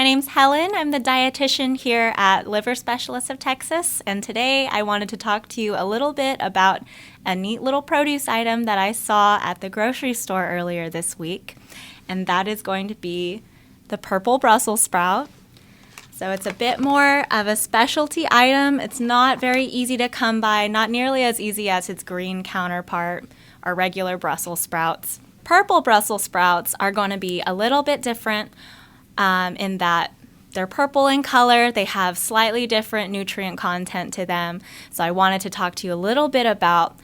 name's Helen. I'm the dietitian here at Liver Specialists of Texas, and today I wanted to talk to you a little bit about a neat little produce item that I saw at the grocery store earlier this week, and that is going to be the purple Brussels sprout. So it's a bit more of a specialty item. It's not very easy to come by, not nearly as easy as its green counterpart or regular Brussels sprouts. Purple Brussels sprouts are going to be a little bit different in that they're purple in color. They have slightly different nutrient content to them. So I wanted to talk to you a little bit about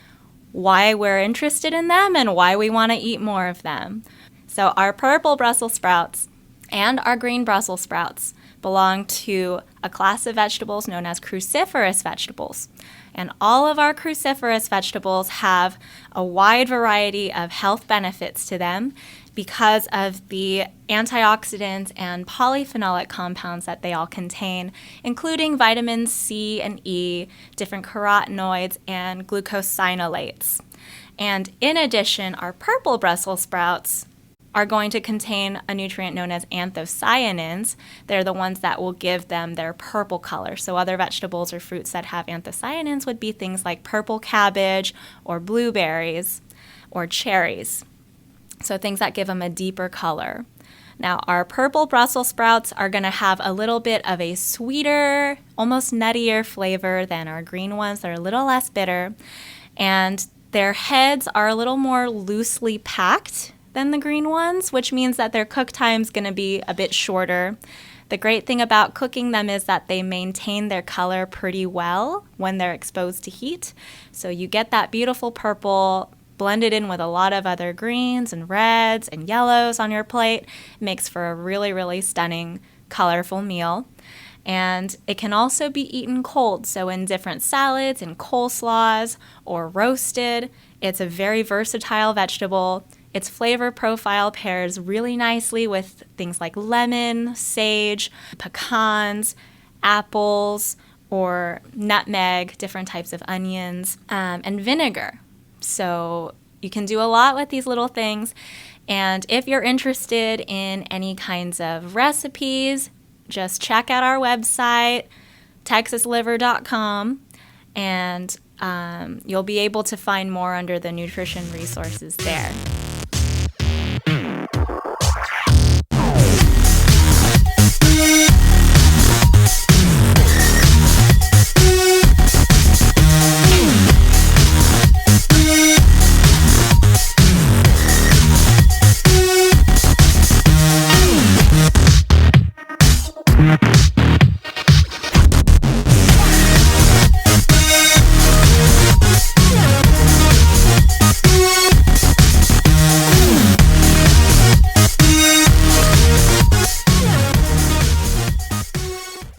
why we're interested in them and why we want to eat more of them. So our purple Brussels sprouts and our green Brussels sprouts belong to a class of vegetables known as cruciferous vegetables. And all of our cruciferous vegetables have a wide variety of health benefits to them because of the antioxidants and polyphenolic compounds that they all contain, including vitamins C and E, different carotenoids, and glucosinolates. And in addition, our purple Brussels sprouts are going to contain a nutrient known as anthocyanins. They're the ones that will give them their purple color. So other vegetables or fruits that have anthocyanins would be things like purple cabbage or blueberries or cherries. So things that give them a deeper color. Now, our purple Brussels sprouts are going to have a little bit of a sweeter, almost nuttier flavor than our green ones. They're a little less bitter. And their heads are a little more loosely packed than the green ones, which means that their cook time is going to be a bit shorter. The great thing about cooking them is that they maintain their color pretty well when they're exposed to heat. So you get that beautiful purple blended in with a lot of other greens and reds and yellows on your plate. It makes for a really, really stunning, colorful meal. And it can also be eaten cold, so in different salads and coleslaws or roasted. It's a very versatile vegetable. Its flavor profile pairs really nicely with things like lemon, sage, pecans, apples, or nutmeg, different types of onions, and vinegar. So you can do a lot with these little things. And if you're interested in any kinds of recipes, just check out our website, texasliver.com, and you'll be able to find more under the nutrition resources there.